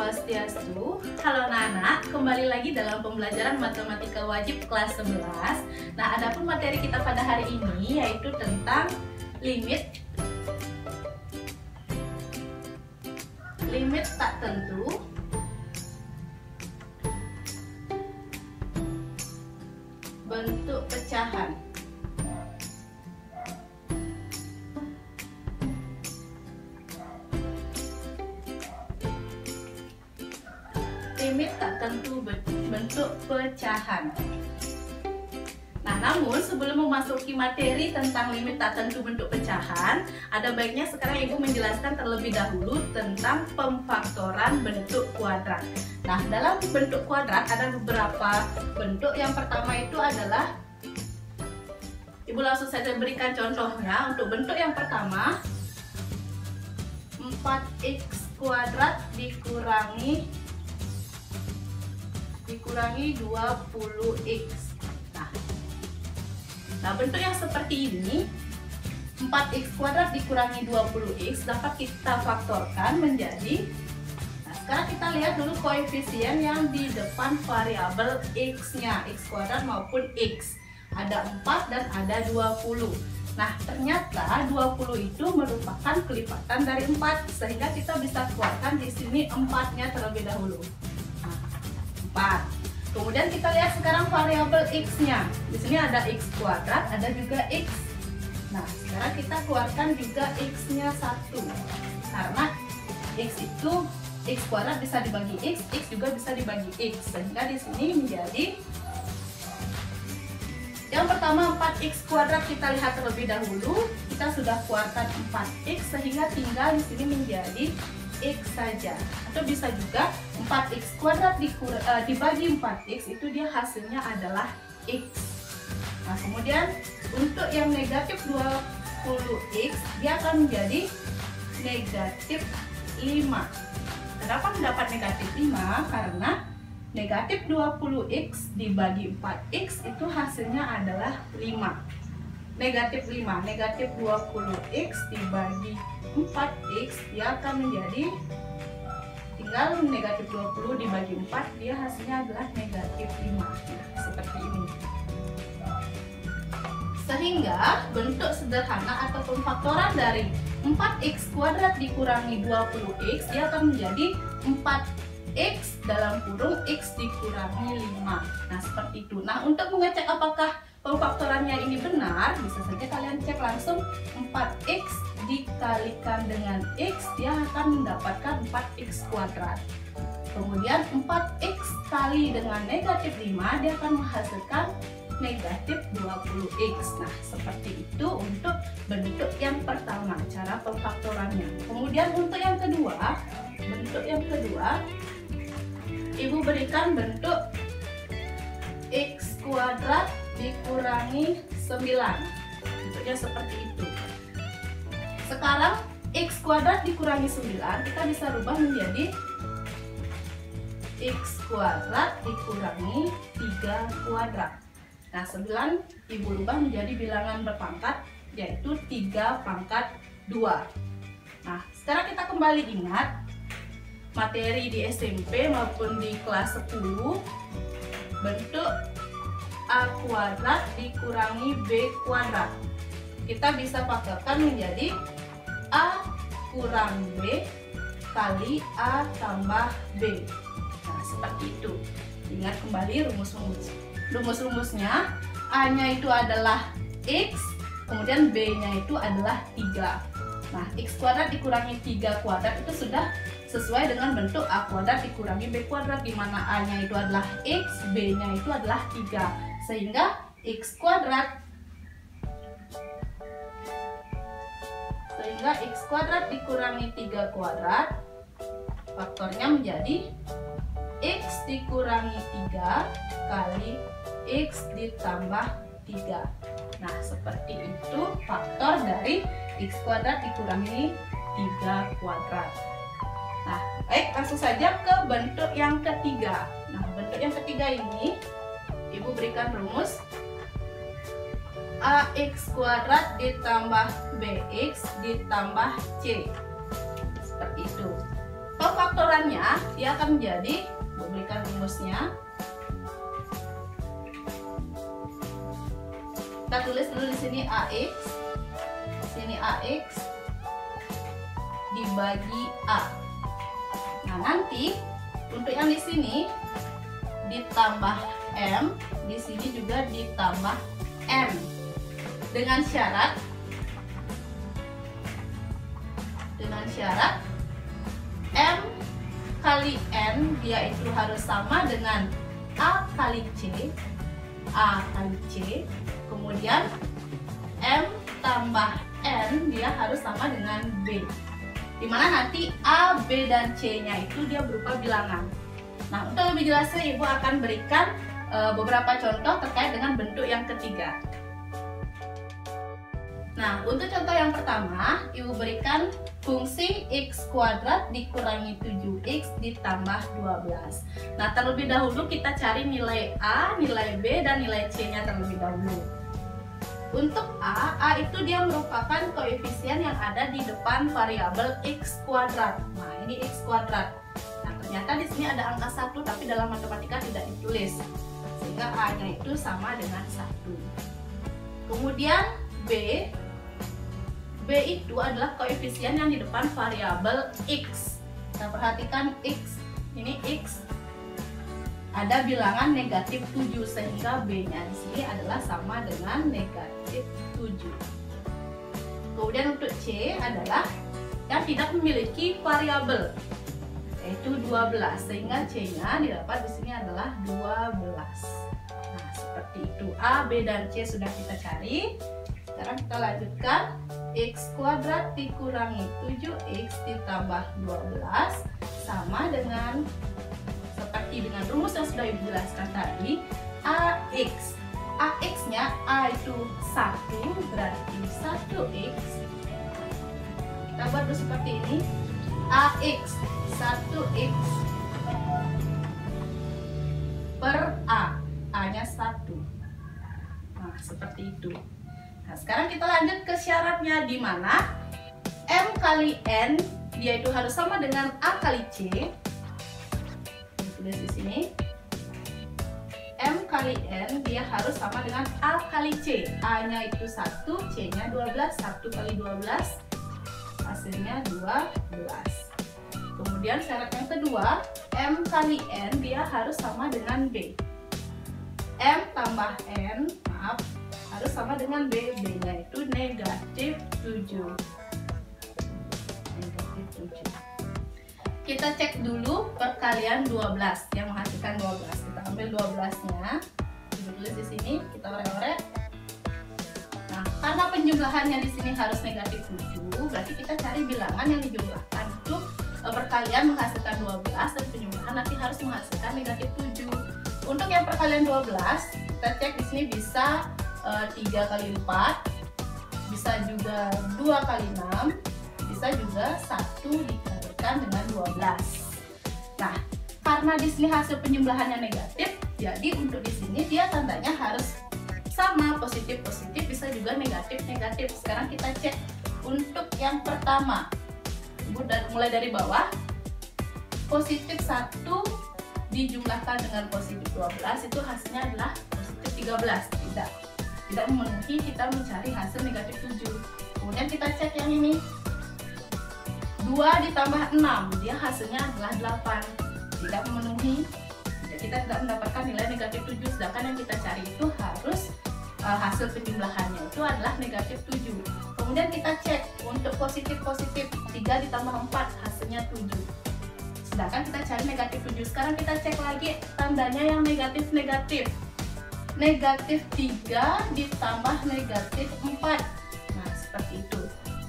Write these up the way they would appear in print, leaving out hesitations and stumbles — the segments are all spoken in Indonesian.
Swastiastu. Halo anak-anak, kembali lagi dalam pembelajaran matematika wajib kelas 11. Nah, adapun materi kita pada hari ini yaitu tentang limit tak tentu, bentuk pecahan. Limit tak tentu bentuk pecahan. Nah, namun sebelum memasuki materi tentang limit tak tentu bentuk pecahan, ada baiknya sekarang Ibu menjelaskan terlebih dahulu tentang pemfaktoran bentuk kuadrat. Nah, dalam bentuk kuadrat ada beberapa bentuk. Yang pertama itu adalah, Ibu langsung saja berikan contohnya. Untuk bentuk yang pertama, 4x kuadrat dikurangi 20x. Nah, bentuk yang seperti ini, 4x kuadrat dikurangi 20x, dapat kita faktorkan menjadi, nah sekarang kita lihat dulu koefisien yang di depan variabel x-nya, x kuadrat maupun x. Ada 4 dan ada 20. Nah, ternyata 20 itu merupakan kelipatan dari 4, sehingga kita bisa keluarkan di sini 4-nya terlebih dahulu. 4. Kemudian kita lihat sekarang variabel x-nya. Di sini ada x kuadrat, ada juga x. Nah, sekarang kita keluarkan juga x-nya 1. Karena x itu x kuadrat bisa dibagi x juga bisa dibagi x. Sehingga di sini menjadi, yang pertama 4x kuadrat kita lihat terlebih dahulu. Kita sudah keluarkan 4x, sehingga tinggal di sini menjadi x saja. Atau bisa juga 4x kuadrat dibagi 4x, itu dia hasilnya adalah x. Nah, kemudian untuk yang negatif 20x, dia akan menjadi negatif 5. Kenapa mendapat negatif 5? Karena negatif 20x dibagi 4x itu hasilnya adalah 5. Negatif 5, negatif 20x dibagi 4x, dia akan menjadi, tinggal negatif 20 dibagi 4, dia hasilnya adalah negatif 5. Seperti ini. Sehingga bentuk sederhana atau pemfaktoran dari 4x kuadrat dikurangi 20x, dia akan menjadi 4x dalam kurung x dikurangi 5. Nah, seperti itu. Nah, untuk mengecek apakah pemfaktorannya ini benar, bisa saja kalian cek langsung 4x dikalikan dengan x, dia akan mendapatkan 4x kuadrat. Kemudian 4x kali dengan negatif 5, dia akan menghasilkan negatif 20x. Nah, seperti itu untuk bentuk yang pertama, cara pemfaktorannya. Kemudian untuk yang kedua, Ibu berikan bentuk x kuadrat dikurangi 9. Bentuknya seperti itu. Sekarang x kuadrat dikurangi 9 kita bisa rubah menjadi x kuadrat dikurangi 3 kuadrat. Nah, 9 Ibu rubah menjadi bilangan berpangkat, yaitu 3 pangkat 2. Nah, sekarang kita kembali ingat materi di SMP maupun di kelas 10. Bentuk a kuadrat dikurangi b kuadrat, kita bisa faktorkan menjadi a kurang b kali a tambah b. Nah, seperti itu. Ingat kembali rumus-rumusnya. A-nya itu adalah x, kemudian b-nya itu adalah 3. Nah, x kuadrat dikurangi 3 kuadrat itu sudah sesuai dengan bentuk a kuadrat dikurangi b kuadrat, di mana a-nya itu adalah x, b-nya itu adalah 3. Sehingga x kuadrat dikurangi 3 kuadrat, faktornya menjadi x dikurangi 3 kali x ditambah 3. Nah, seperti itu faktor dari x kuadrat dikurangi 3 kuadrat. Nah, baik, langsung saja ke bentuk yang ketiga. Nah, bentuk yang ketiga ini Ibu berikan rumus ax kuadrat ditambah bx ditambah c. Seperti itu. Pengfaktorannya dia akan menjadi, berikan rumusnya. Kita tulis dulu di sini AX, sini AX dibagi A. Nah, nanti untuk yang di sini ditambah M, di sini juga ditambah M. Dengan syarat M kali N dia itu harus sama dengan A kali C, kemudian M tambah N dia harus sama dengan B, dimana nanti A, B, dan C-nya itu dia berupa bilangan. Nah, untuk lebih jelasnya Ibu akan berikan beberapa contoh terkait dengan bentuk yang ketiga. Nah, untuk contoh yang pertama, Ibu berikan fungsi X kuadrat dikurangi 7X ditambah 12. Nah, terlebih dahulu kita cari nilai A, nilai B, dan nilai C-nya terlebih dahulu. Untuk A itu dia merupakan koefisien yang ada di depan variabel X kuadrat. Nah, ini X kuadrat. Nah, ternyata di sini ada angka 1, tapi dalam matematika tidak ditulis. Sehingga A-nya itu sama dengan 1. Kemudian B itu adalah koefisien yang di depan variabel X. Kita perhatikan X, ini X ada bilangan negatif 7, sehingga B-nya di sini adalah sama dengan negatif 7. Kemudian untuk C adalah yang tidak memiliki variabel, yaitu 12, sehingga C-nya didapat di sini adalah 12. Nah, seperti itu. A, B, dan C sudah kita cari. Sekarang kita lanjutkan. X kuadrat dikurangi 7X ditambah 12 sama dengan, seperti dengan rumus yang sudah Ibu jelaskan tadi, AX. AX-nya A itu 1, berarti 1X. Kita buat dulu seperti ini. AX 1X per A. A-nya 1. Nah, seperti itu. Nah, sekarang kita lanjut ke syaratnya, di mana M kali N dia itu harus sama dengan A kali C. Tulis di sini. M kali N dia harus sama dengan A kali C. A-nya itu 1, C-nya 12. 1 kali 12 hasilnya 12. Kemudian syarat yang kedua, M kali N dia harus sama dengan B. M tambah N, harus sama dengan B. B-nya itu negatif 7. Kita cek dulu perkalian 12 yang menghasilkan 12. Kita ambil 12-nya, kita tulis di sini, kita orek-orek. Nah, karena penjumlahannya di sini harus negatif 7, berarti kita cari bilangan yang dijumlahkan. Untuk perkalian menghasilkan 12 dan penjumlahan nanti harus menghasilkan negatif 7. Untuk yang perkalian 12, kita cek di sini bisa 3 kali 4, bisa juga 2 kali 6, bisa juga 1 dikalikan dengan 12. Nah, karena di sini hasil penjumlahannya negatif, jadi untuk di sini dia tandanya harus sama, positif-positif, bisa juga negatif-negatif. Sekarang kita cek untuk yang pertama. Mulai dari bawah, positif 1 dijumlahkan dengan positif 12, itu hasilnya adalah positif 13. Tidak memenuhi, kita mencari hasil negatif 7. Kemudian kita cek yang ini, 2 ditambah 6, dia hasilnya adalah 8. Tidak memenuhi, kita tidak mendapatkan nilai negatif 7. Sedangkan yang kita cari itu harus hasil penjumlahannya itu adalah negatif 7. Kemudian kita cek untuk positif-positif, 3 ditambah 4 hasilnya 7. Sedangkan kita cari negatif 7. Sekarang kita cek lagi tandanya yang negatif-negatif. Negatif 3 ditambah negatif 4. Nah, seperti itu.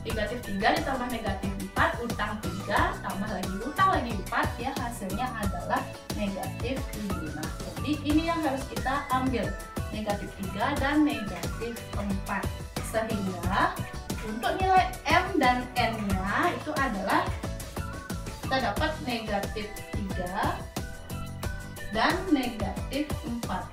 Negatif 3 ditambah negatif 4, utang 3, tambah lagi utang lagi 4, ya hasilnya adalah negatif 7. Nah, jadi ini yang harus kita ambil, negatif 3 dan negatif 4. Sehingga untuk nilai M dan N-nya itu adalah, kita dapat negatif 3 dan negatif 4.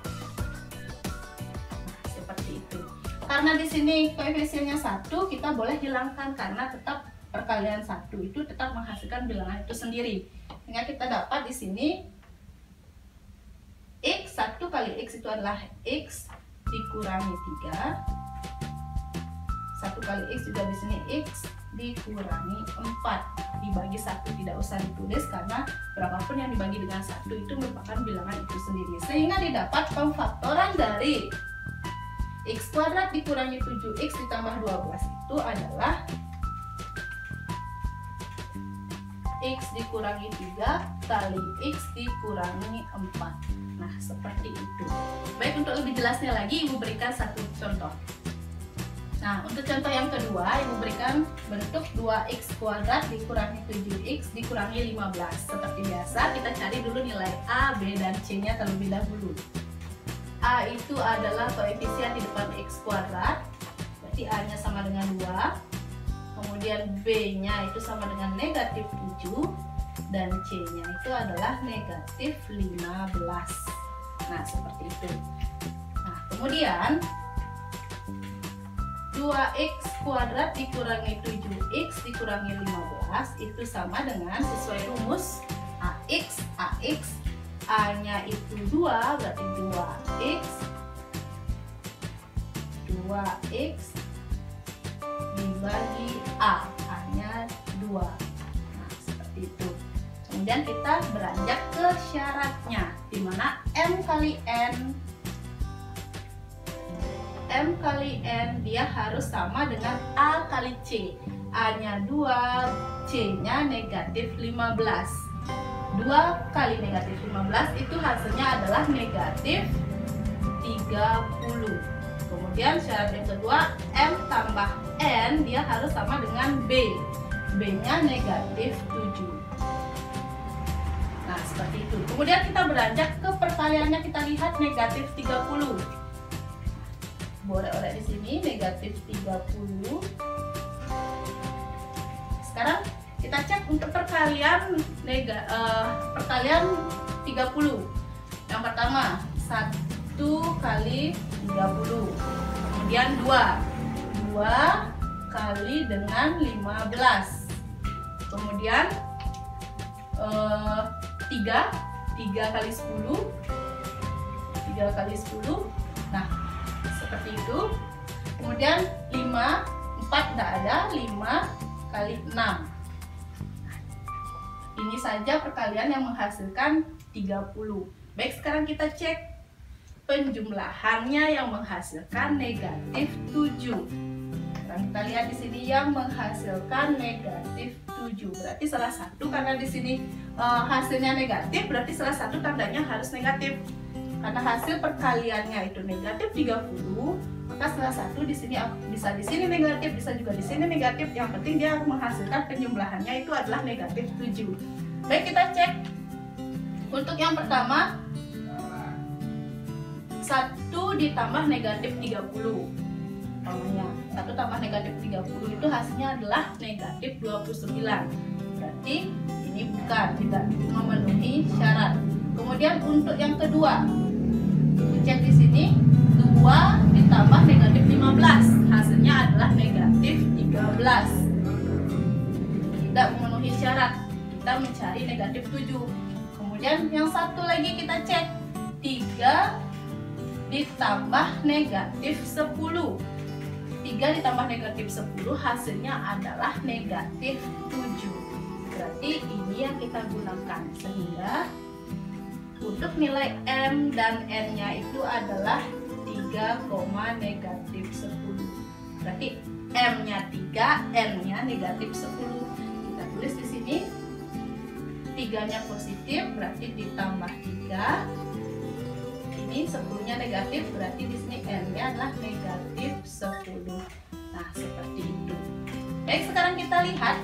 Karena di sini koefisiennya 1, kita boleh hilangkan karena tetap perkalian 1 itu tetap menghasilkan bilangan itu sendiri. Sehingga kita dapat di sini X, 1 kali X itu adalah X dikurangi 3. 1 kali X juga di sini X dikurangi 4. Dibagi 1 tidak usah ditulis karena berapapun yang dibagi dengan 1 itu merupakan bilangan itu sendiri. Sehingga didapat pemfaktoran dari X kuadrat dikurangi 7X ditambah 12 itu adalah X dikurangi 3 kali X dikurangi 4. Nah, seperti itu. Baik, untuk lebih jelasnya lagi Ibu berikan satu contoh. Nah, untuk contoh yang kedua Ibu berikan bentuk 2X kuadrat dikurangi 7X dikurangi 15. Seperti biasa kita cari dulu nilai A, B, dan C nya terlebih dahulu. A itu adalah koefisien di depan X kuadrat, berarti A nya sama dengan 2. Kemudian B nya itu sama dengan negatif 7, dan C nya itu adalah negatif 15. Nah, seperti itu. Nah, kemudian 2X kuadrat dikurangi 7X dikurangi 15 itu sama dengan sesuai rumus AX, A nya itu 2, berarti 2X dibagi A nya 2. Nah, seperti itu. Kemudian kita beranjak ke syaratnya, di mana M kali N dia harus sama dengan A kali C. A nya 2, C nya negatif 15. 2 kali negatif 15 itu hasilnya adalah negatif 30. Kemudian syarat yang kedua, M tambah N dia harus sama dengan B. B nya negatif 7. Nah, seperti itu. Kemudian kita beranjak ke perkaliannya, kita lihat negatif 30. Boleh-boleh di sini negatif 30. Sekarang kita cek untuk perkalian 30. Yang pertama 1 kali 30. Kemudian 2 kali dengan 15. Kemudian 3 kali 10. 3 kali 10. Nah, seperti itu. Kemudian 5, 4 tidak ada, 5 kali 6. Ini saja perkalian yang menghasilkan 30. Baik, sekarang kita cek penjumlahannya yang menghasilkan negatif 7. Sekarang kita lihat di sini yang menghasilkan negatif 7. Berarti salah satu, karena di sini hasilnya negatif, berarti salah satu tandanya harus negatif. Karena hasil perkaliannya itu negatif 30, maka salah satu di sini bisa di sini negatif, bisa juga di sini negatif. Yang penting dia menghasilkan penjumlahannya itu adalah negatif 7. Baik, kita cek. Untuk yang pertama 1 ditambah negatif 30. Umpamanya 1 tambah negatif 30 itu hasilnya adalah negatif 29. Berarti ini bukan, tidak memenuhi syarat. Kemudian untuk yang kedua, cek di sini 2 ditambah negatif 15, hasilnya adalah negatif 13. Tidak memenuhi syarat, kita mencari negatif 7. Kemudian yang satu lagi kita cek 3 ditambah negatif 10. 3 ditambah negatif 10 hasilnya adalah negatif 7. Berarti ini yang kita gunakan, sehingga untuk nilai M dan N nya itu adalah 3, negatif 10. Berarti M nya 3, N nya negatif 10. Kita tulis di sini 3 nya positif, berarti ditambah 3. Ini 10 nya negatif, berarti di sini N nya adalah negatif 10. Nah, seperti itu. Baik, sekarang kita lihat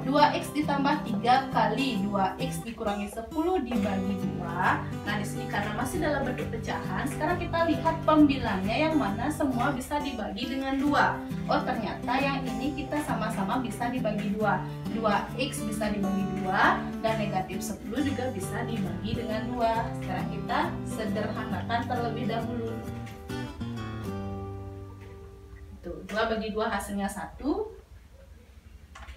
2X ditambah 3 kali 2X dikurangi 10 dibagi 2. Nah, di sini karena masih dalam bentuk pecahan, sekarang kita lihat pembilangnya yang mana semua bisa dibagi dengan 2. Oh, ternyata yang ini kita sama-sama bisa dibagi 2. 2X bisa dibagi 2 dan negatif 10 juga bisa dibagi dengan 2. Sekarang kita sederhanakan terlebih dahulu. Tuh, 2 bagi 2 hasilnya 1.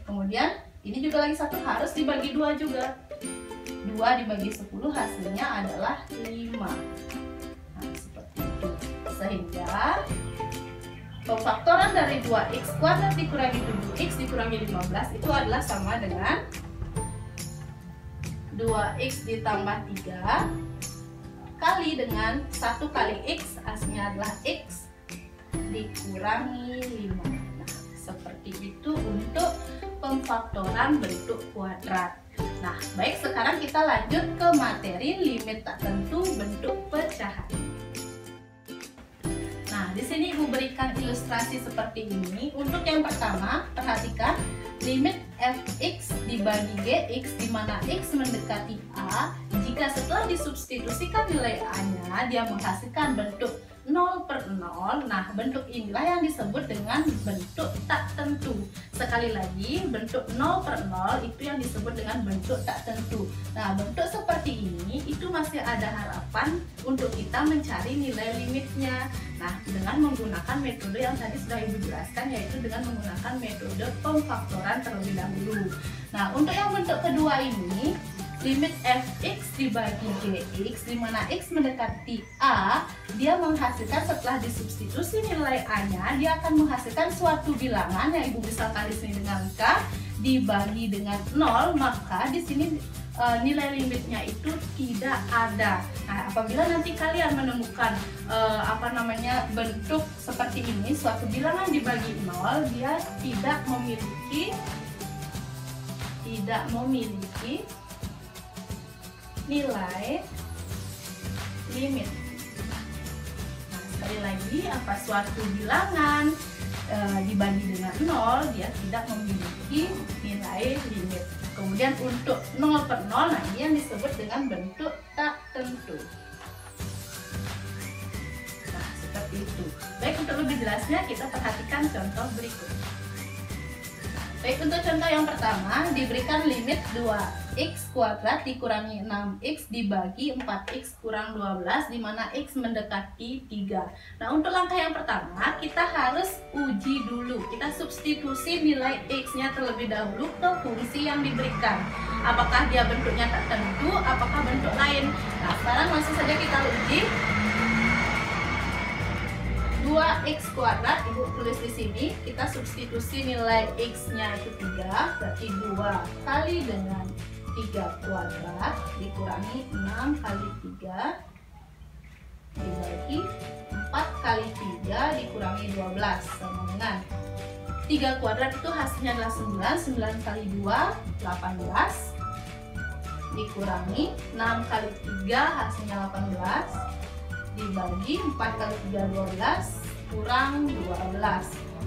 Kemudian ini juga lagi 1 harus dibagi 2 juga. 2 dibagi 10 hasilnya adalah 5. Nah, seperti itu. Sehingga pemfaktoran dari 2x kuadrat dikurangi 7x dikurangi 15 itu adalah sama dengan 2x ditambah 3 kali dengan 1 kali x, hasilnya adalah x dikurangi 5. Nah, seperti itu untuk pemfaktoran bentuk kuadrat. Nah, baik, sekarang kita lanjut ke materi limit tak tentu bentuk pecahan. Nah, di sini Ibu berikan ilustrasi seperti ini. Untuk yang pertama, perhatikan limit fx dibagi gx di mana x mendekati a. Jika setelah disubstitusikan nilai a-nya, dia menghasilkan bentuk 0/0. Nah, bentuk inilah yang disebut dengan bentuk tak tentu. Sekali lagi, bentuk 0/0 itu yang disebut dengan bentuk tak tentu. Nah, bentuk seperti ini itu masih ada harapan untuk kita mencari nilai limitnya. Nah, dengan menggunakan metode yang tadi sudah Ibu jelaskan, yaitu dengan menggunakan metode pemfaktoran terlebih dahulu. Nah, untuk yang bentuk kedua ini, limit fx dibagi gx di mana x mendekati a, dia menghasilkan setelah disubstitusi nilai a-nya, dia akan menghasilkan suatu bilangan yang Ibu misalkan di sini dengan k dibagi dengan 0, maka di sini nilai limitnya itu tidak ada. Nah, apabila nanti kalian menemukan bentuk seperti ini, suatu bilangan dibagi 0, dia tidak memiliki nilai limit. Nah, sekali lagi, apa suatu bilangan dibagi dengan 0, dia tidak memiliki nilai limit. Kemudian untuk 0/0, nah ini yang disebut dengan bentuk tak tentu. Nah, seperti itu. Baik, untuk lebih jelasnya kita perhatikan contoh berikut. Baik, untuk contoh yang pertama diberikan limit 2x kuadrat dikurangi 6x dibagi 4x kurang 12 di mana x mendekati 3. Nah, untuk langkah yang pertama kita harus uji dulu. Kita substitusi nilai x-nya terlebih dahulu ke fungsi yang diberikan. Apakah dia bentuknya tak tentu, apakah bentuk lain. Nah, sekarang langsung saja kita uji. 2x kuadrat, Ibu tulis di sini, kita substitusi nilai x-nya itu 3, berarti 2 kali dengan 3 kuadrat dikurangi 6 kali 3 dibagi 4 kali 3 dikurangi 12 sama dengan 3 kuadrat itu hasilnya adalah 9, 9 kali 2 18 dikurangi 6 kali 3 hasilnya 18 dibagi 4 kali 3 12 kurang 12.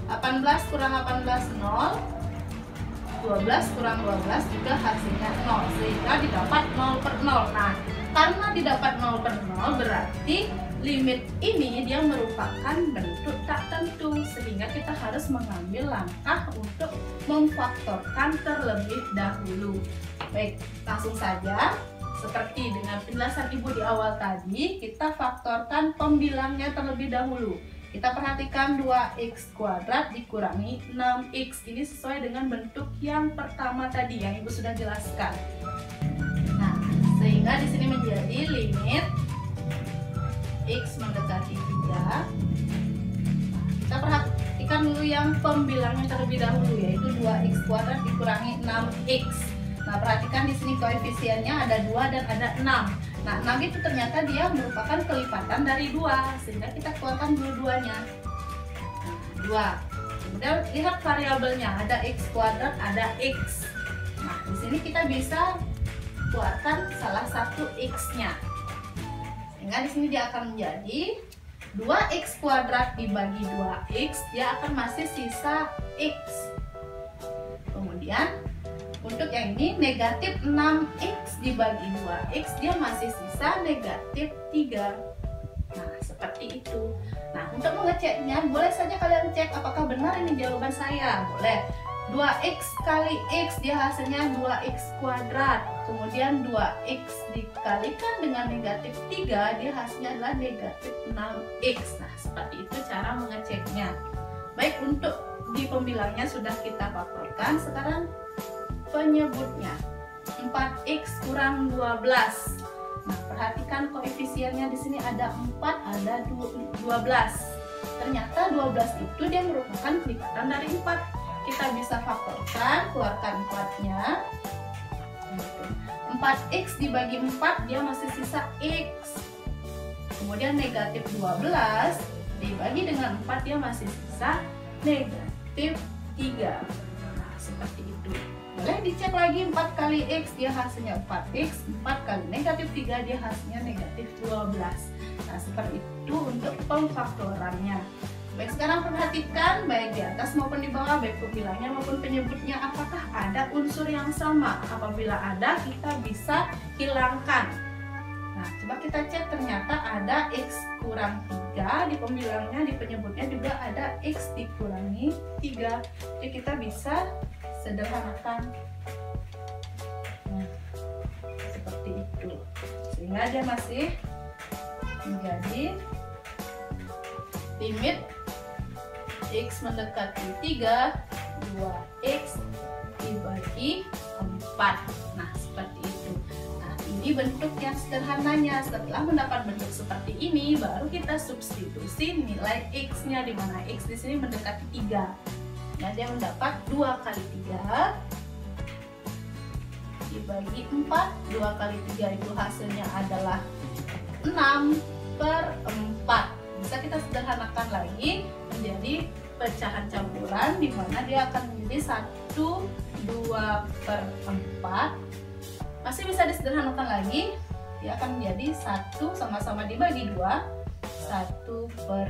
18 kurang 18 0. 12 kurang 12 juga hasilnya 0, sehingga didapat 0/0. Nah, karena didapat 0/0 berarti limit ini dia merupakan bentuk tak tentu, sehingga kita harus mengambil langkah untuk memfaktorkan terlebih dahulu. Baik, langsung saja. Seperti dengan penjelasan Ibu di awal tadi, kita faktorkan pembilangnya terlebih dahulu. Kita perhatikan 2x kuadrat dikurangi 6x. Ini sesuai dengan bentuk yang pertama tadi yang Ibu sudah jelaskan. Nah, sehingga di sini menjadi limit x mendekati 3. Kita perhatikan dulu yang pembilangnya terlebih dahulu, yaitu 2x kuadrat dikurangi 6x. Nah, perhatikan di sini koefisiennya ada 2 dan ada 6. Nah, 6 itu ternyata dia merupakan kelipatan dari 2, sehingga kita keluarkan dua-duanya. Nah, 2. Kemudian lihat variabelnya, ada x kuadrat, ada x. Nah, di sini kita bisa keluarkan salah satu x-nya. Sehingga di sini dia akan menjadi 2x kuadrat dibagi 2x, dia akan masih sisa x. Kemudian untuk yang ini negatif 6x dibagi 2x, dia masih sisa negatif 3. Nah, seperti itu. Nah, untuk mengeceknya, boleh saja kalian cek apakah benar ini jawaban saya. Boleh. 2x kali x, dia hasilnya 2x kuadrat. Kemudian 2x dikalikan dengan negatif 3, dia hasilnya adalah negatif 6x. Nah, seperti itu cara mengeceknya. Baik, untuk di pembilangnya sudah kita faktorkan. Sekarang penyebutnya. 4x kurang 12. Nah, perhatikan koefisiennya di sini ada 4, ada 12. Ternyata 12 itu dia merupakan pelipatan dari 4. Kita bisa faktorkan, keluarkan 4-nya. 4x dibagi 4 dia masih sisa x. Kemudian negatif 12 dibagi dengan 4 dia masih sisa negatif 3. Nah, seperti itu. Boleh dicek lagi 4 kali x dia hasilnya 4x, 4 kali negatif 3 dia hasilnya negatif 12. Nah, seperti itu untuk pemfaktorannya. Baik, sekarang perhatikan baik di atas maupun di bawah, baik pembilangnya maupun penyebutnya, apakah ada unsur yang sama. Apabila ada, kita bisa hilangkan. Nah, coba kita cek, ternyata ada x kurang 3 di pembilangnya, di penyebutnya juga ada x dikurangi 3. Jadi kita bisa sederhanakan. Nah, seperti itu. Sehingga dia masih menjadi limit x mendekati 3, 2x dibagi 4. Nah, seperti itu. Nah, ini bentuk yang sederhananya. Setelah mendapat bentuk seperti ini, baru kita substitusi nilai x-nya, di mana x di sini mendekati 3. Nah, dia mendapat 2 kali 3 dibagi 4. 2 kali 3 itu hasilnya adalah 6/4. Bisa kita sederhanakan lagi menjadi pecahan campuran, di mana dia akan menjadi 1, 2/4. Masih bisa disederhanakan lagi, dia akan menjadi 1 sama-sama dibagi 2, 1/2.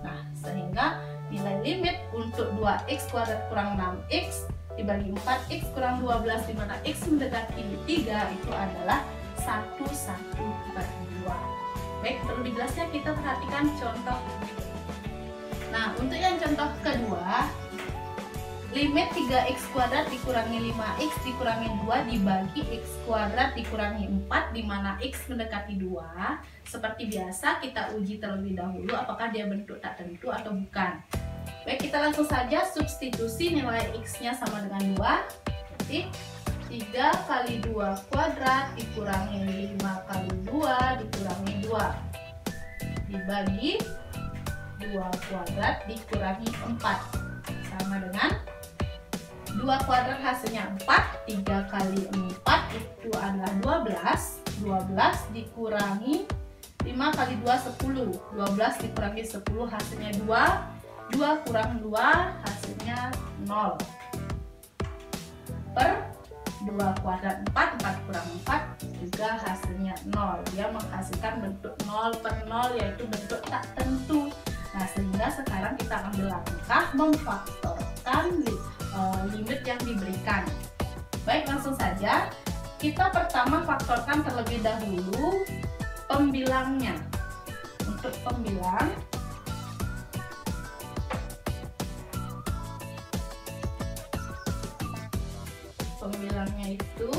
Nah, sehingga nilai limit untuk 2x kuadrat kurang 6x dibagi 4x kurang 12, di mana x mendekati 3 itu adalah 1/2. Baik, perlu dijelaskan, kita perhatikan contoh. Nah, untuk yang contoh kedua, limit 3x kuadrat dikurangi 5x dikurangi 2 dibagi x kuadrat dikurangi 4, di mana x mendekati 2. Seperti biasa, kita uji terlebih dahulu apakah dia bentuk tak tentu atau bukan. Baik, kita langsung saja substitusi nilai x-nya sama dengan 2. Jadi 3 kali 2 kuadrat dikurangi 5 kali 2 dikurangi 2 dibagi 2 kuadrat dikurangi 4 sama dengan 2 kuadrat hasilnya 4. 3 kali 4 itu adalah 12. 12 dikurangi 5 kali 2 10. 12 dikurangi 10 hasilnya 2. 2 kurang 2 hasilnya 0. Per 2 kuadrat 4, 4 kurang 4 juga hasilnya 0. Dia menghasilkan bentuk 0/0, yaitu bentuk tak tentu. Nah, sehingga sekarang kita ambil langkah memfaktorkan limit yang diberikan. Baik, langsung saja. Kita pertama faktorkan terlebih dahulu pembilangnya. Untuk pembilangnya itu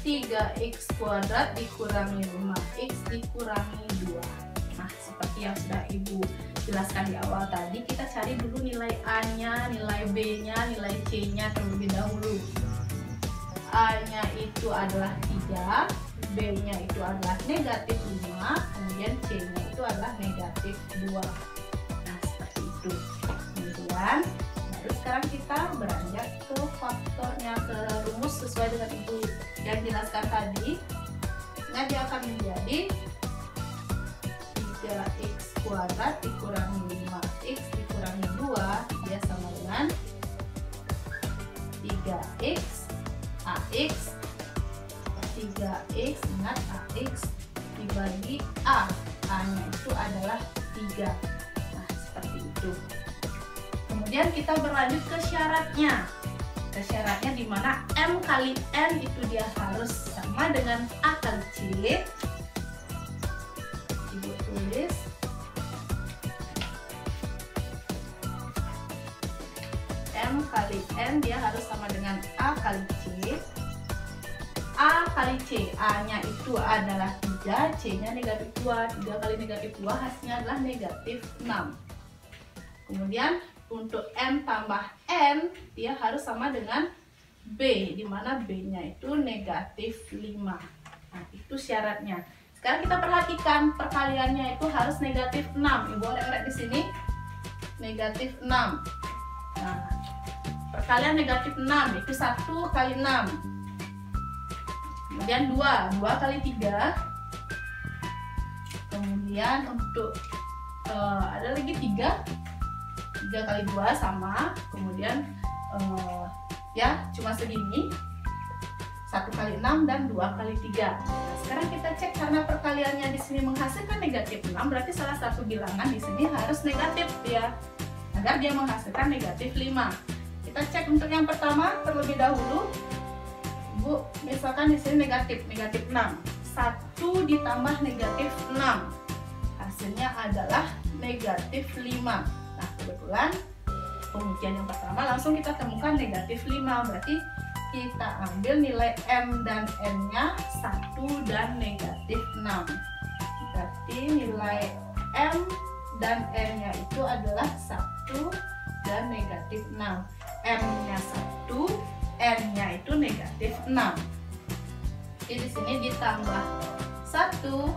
3x kuadrat dikurangi 5x dikurangi 2. Nah, seperti yang sudah Ibu jelaskan di awal tadi, kita cari dulu nilai A-nya, nilai B-nya, nilai C-nya terlebih dahulu. A-nya itu adalah 3, B-nya itu adalah negatif 5, kemudian C-nya itu adalah negatif 2. Nah, seperti itu. Kemudian baru sekarang kita beranjak ke faktornya, ke rumus sesuai dengan Ibu yang jelaskan tadi. Nah, dia akan menjadi 3x kuadrat dikurangi 5x dikurangi 2, dia sama dengan 3x ax 3x, ingat ax dibagi a. A-nya itu adalah 3. Nah, seperti itu. Kemudian kita berlanjut ke syaratnya. Syaratnya di mana M kali N itu dia harus sama dengan A kali C. Ibu tulis M kali N dia harus sama dengan A kali C. A kali C, A-nya itu adalah 3, C-nya negatif 2. 3 kali negatif 2 hasilnya adalah negatif 6. Kemudian untuk M tambah N, dia harus sama dengan B, di mana B-nya itu negatif 5. Nah, itu syaratnya. Sekarang kita perhatikan perkaliannya itu harus negatif 6. Ibu orek-orek di sini negatif 6. Nah, perkalian negatif 6 itu 1 kali 6. Kemudian 2 kali 3. Kemudian untuk ada lagi 3 kali 2 sama. Kemudian ya cuma segini, 1 kali 6 dan 2 kali 3. Nah, sekarang kita cek karena perkaliannya di sini menghasilkan negatif 6, berarti salah satu bilangan di sini harus negatif ya, agar dia menghasilkan negatif 5. Kita cek untuk yang pertama terlebih dahulu. Bu, misalkan di sini negatif 6. 1 ditambah negatif 6. Hasilnya adalah negatif 5. Nah, kebetulan pengujian yang pertama langsung kita temukan negatif 5. Berarti kita ambil nilai M dan N-nya 1 dan negatif 6. Berarti nilai M dan N-nya itu adalah 1 dan negatif 6. M-nya 1, N-nya itu negatif 6. Jadi di sini ditambah 1,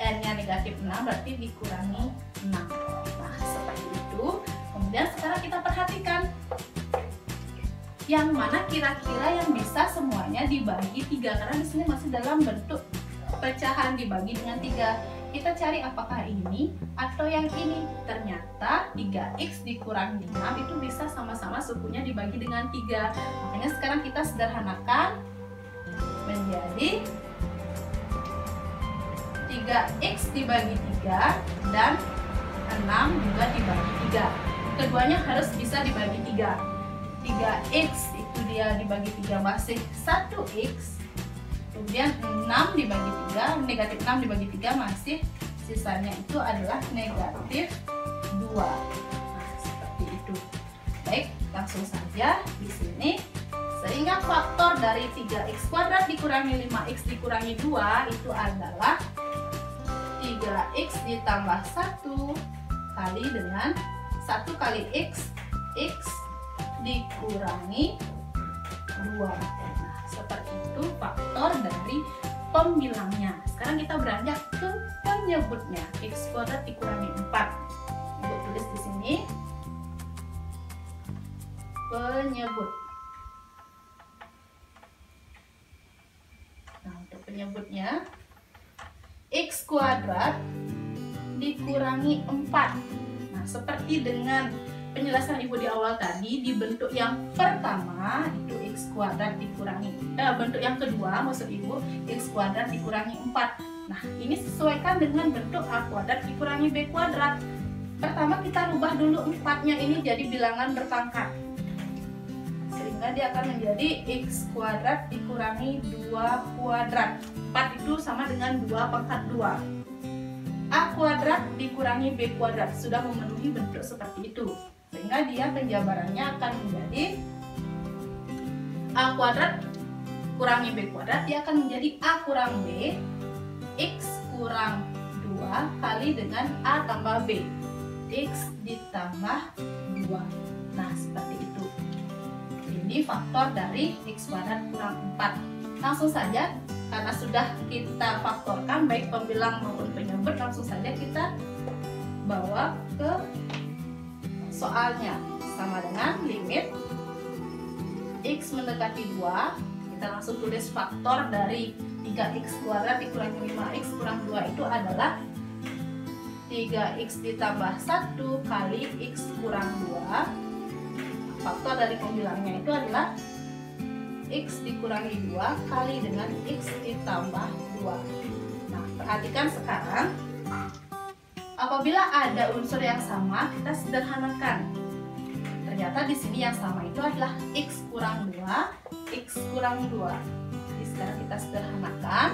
N-nya negatif 6, berarti dikurangi 6. Nah, seperti itu. Kemudian sekarang kita perhatikan yang mana kira-kira yang bisa semuanya dibagi 3, karena di sini masih dalam bentuk pecahan dibagi dengan 3. Kita cari apakah ini atau yang ini. Ternyata 3x dikurangi 6 itu bisa sama-sama sukunya dibagi dengan 3. Makanya sekarang kita sederhanakan menjadi 3x dibagi 3 dan 6 juga dibagi 3. Keduanya harus bisa dibagi 3. 3x itu dia dibagi 3 masih 1x. Kemudian 6 dibagi 3, negatif 6 dibagi 3 masih sisanya itu adalah negatif 2. Nah, seperti itu. Baik, langsung saja di sini. Sehingga faktor dari 3x kuadrat dikurangi 5x dikurangi 2 itu adalah 3x ditambah 1 kali dengan 1 kali x dikurangi 2. Nah, seperti itu faktor dari pembilangnya. Sekarang kita beranjak ke penyebutnya. X kuadrat dikurangi 4. Ibu tulis di sini penyebut. Nah, untuk penyebutnya x kuadrat dikurangi 4. Nah, seperti dengan penjelasan ibu di awal tadi, di bentuk yang pertama itu x kuadrat dikurangi bentuk yang kedua maksud ibu x kuadrat dikurangi 4. Nah, ini sesuaikan dengan bentuk a kuadrat dikurangi b kuadrat. Pertama kita rubah dulu 4-nya ini jadi bilangan berpangkat, sehingga dia akan menjadi x kuadrat dikurangi 2 kuadrat. 4 itu sama dengan 2 pangkat 2. A kuadrat dikurangi b kuadrat sudah memenuhi bentuk seperti itu, sehingga dia penjabarannya akan menjadi a kuadrat kurangi b kuadrat, dia akan menjadi a kurang b x kurang 2 kali dengan a tambah b x ditambah 2. Nah, seperti itu. Ini faktor dari x kuadrat kurang 4. Langsung saja, karena sudah kita faktorkan baik pembilang maupun penyebut, langsung saja kita bawa ke soalnya. Sama dengan limit x mendekati 2, kita langsung tulis faktor dari 3x kuadrat dikurangi 5x kurang 2 itu adalah 3x ditambah 1 kali x kurang 2. Faktor dari pembilangnya itu adalah x dikurangi 2 kali dengan x ditambah 2. Nah, perhatikan sekarang, apabila ada unsur yang sama, kita sederhanakan. Ternyata di sini yang sama itu adalah x kurang 2, x kurang 2. Jadi sekarang kita sederhanakan.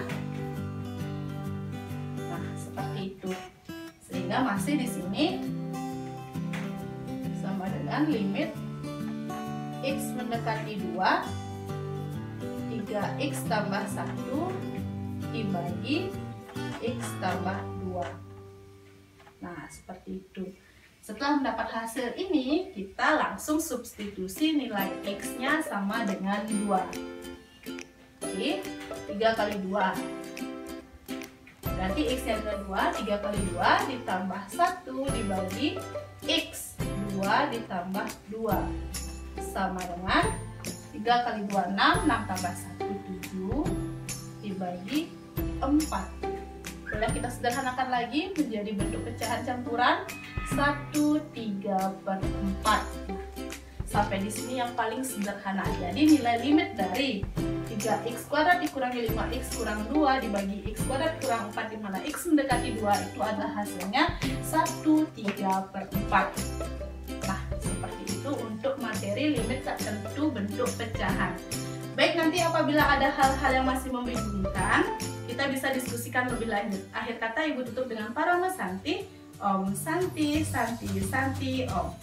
Nah, seperti itu. Sehingga masih di sini sama dengan limit x mendekati 2, 3x tambah 1 dibagi x tambah 2. Nah, seperti itu. Setelah mendapat hasil ini, kita langsung substitusi nilai X-nya sama dengan 2. Oke, 3 kali 2. Berarti X-nya adalah 2, 3 kali 2 ditambah 1 dibagi X. 2 ditambah 2. Sama dengan 3 kali 2, 6. 6 tambah 1, 7 dibagi 4. Boleh kita sederhanakan lagi menjadi bentuk pecahan campuran 1, 3/4. Sampai di sini yang paling sederhana. Jadi nilai limit dari 3x² dikurangi 5x kurang 2 dibagi x² kurang 4, di mana x mendekati 2 itu adalah hasilnya 1, 3/4. Nah, seperti itu untuk materi limit tak tentu bentuk pecahan. Baik, nanti apabila ada hal-hal yang masih membingungkan, kita bisa diskusikan lebih lanjut. Akhir kata Ibu tutup dengan Parama Santi. Om Santi, Santi, Santi, Om.